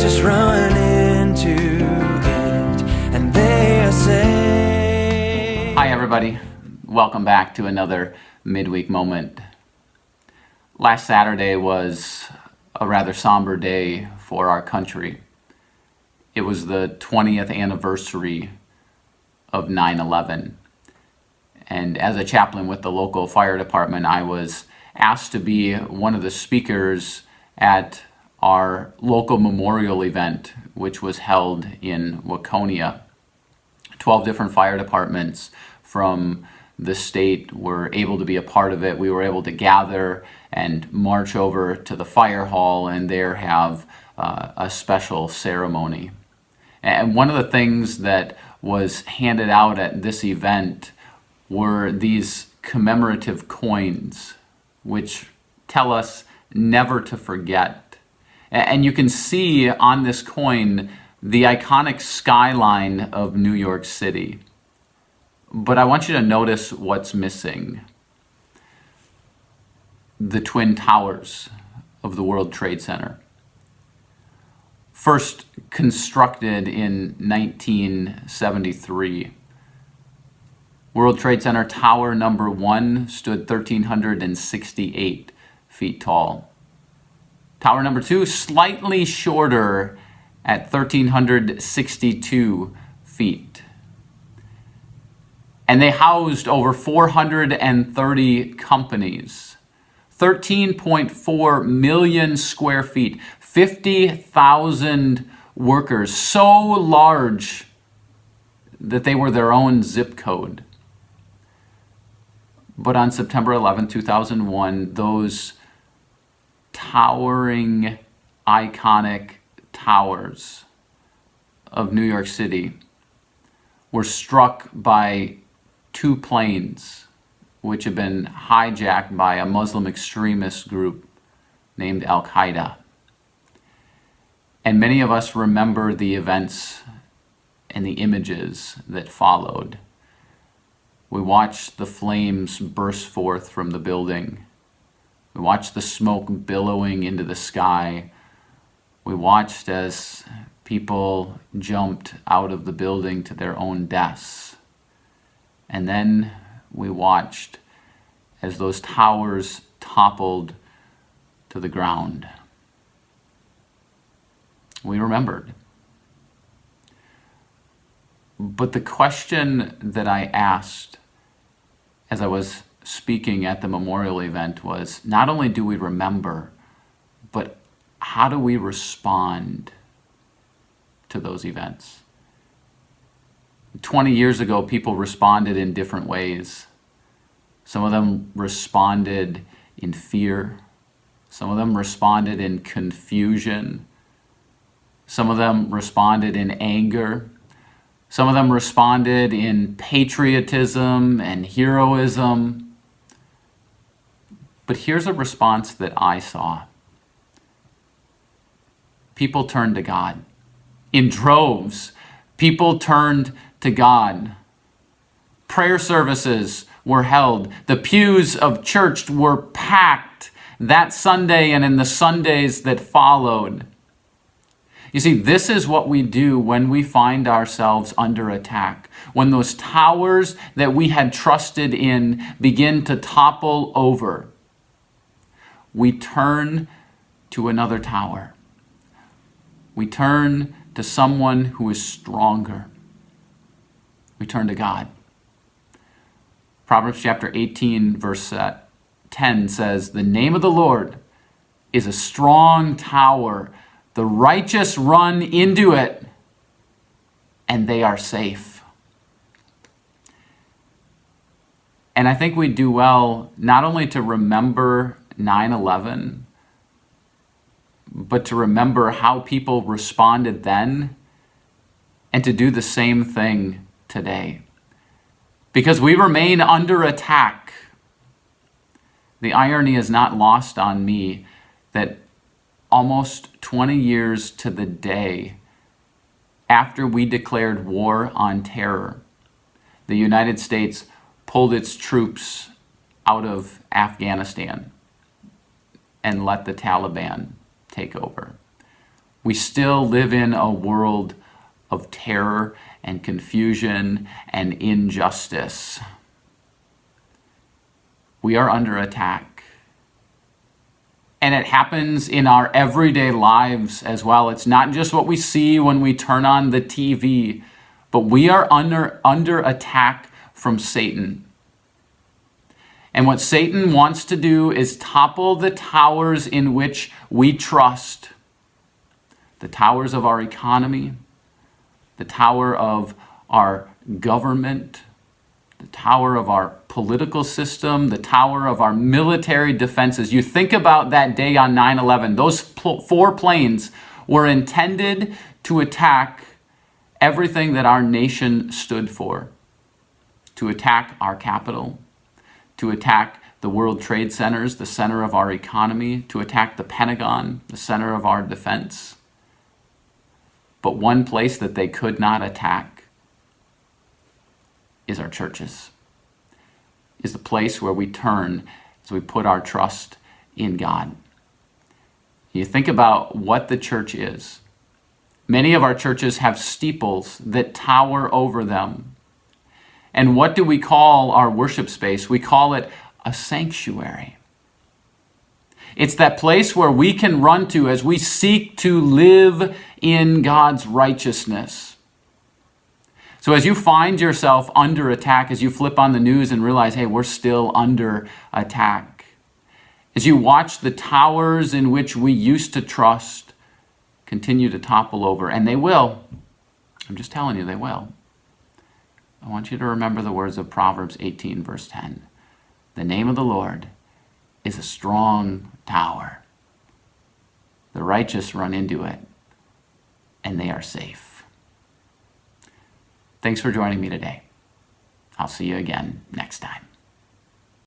just run into it and they are safe. Hi everybody, welcome back to another midweek moment. Last Saturday was a rather somber day for our country. It was the 20th anniversary of 9/11. And as a chaplain with the local fire department, I was asked to be one of the speakers at our local memorial event, which was held in Waconia. 12 different fire departments from the state were able to be a part of it. We were able to gather and march over to the fire hall and there have a special ceremony. And one of the things that was handed out at this event were these commemorative coins, which tell us never to forget. And you can see on this coin the iconic skyline of New York City. But I want you to notice what's missing. The Twin Towers of the World Trade Center. First constructed in 1973. World Trade Center Tower number 1 stood 1,368 feet tall. Tower number 2, slightly shorter at 1,362 feet. And they housed over 430 companies, 13.4 million square feet, 50,000 workers, so large that they were their own zip code. But on September 11, 2001, those towering, iconic towers of New York City were struck by 2 planes which had been hijacked by a Muslim extremist group named Al-Qaeda. And many of us remember the events and the images that followed. We watched the flames burst forth from the building. We watched the smoke billowing into the sky. We watched as people jumped out of the building to their own deaths. And then we watched as those towers toppled to the ground. We remembered. But the question that I asked as I was speaking at the memorial event was, not only do we remember, but how do we respond to those events? 20 years ago, people responded in different ways. Some of them responded in fear. Some of them responded in confusion. Some of them responded in anger. Some of them responded in patriotism and heroism. But here's a response that I saw. People turned to God. In droves, people turned to God. Prayer services were held. The pews of church were packed that Sunday and in the Sundays that followed. You see, this is what we do when we find ourselves under attack. When those towers that we had trusted in begin to topple over, we turn to another tower. We turn to someone who is stronger. We turn to God. Proverbs chapter 18, verse 10 says, "The name of the Lord is a strong tower. The righteous run into it, and they are safe." And I think we do well not only to remember 9/11, but to remember how people responded then and to do the same thing today. Because we remain under attack. The irony is not lost on me that almost 20 years to the day after we declared war on terror, the United States pulled its troops out of Afghanistan and let the Taliban take over. We still live in a world of terror and confusion and injustice. We are under attack. And it happens in our everyday lives as well. It's not just what we see when we turn on the TV, but we are under attack from Satan. And what Satan wants to do is topple the towers in which we trust. The towers of our economy, the tower of our government, the tower of our political system, the tower of our military defenses. You think about that day on 9/11. Those 4 planes were intended to attack everything that our nation stood for, to attack our capital, to attack the World Trade Centers, the center of our economy, to attack the Pentagon, the center of our defense. But one place that they could not attack is our churches, is the place where we turn as we put our trust in God. You think about what the church is. Many of our churches have steeples that tower over them. And what do we call our worship space? We call it a sanctuary. It's that place where we can run to as we seek to live in God's righteousness. So as you find yourself under attack, as you flip on the news and realize, hey, we're still under attack, as you watch the towers in which we used to trust continue to topple over, and they will. I'm just telling you, they will. I want you to remember the words of Proverbs 18, verse 10. The name of the Lord is a strong tower. The righteous run into it, and they are safe. Thanks for joining me today. I'll see you again next time.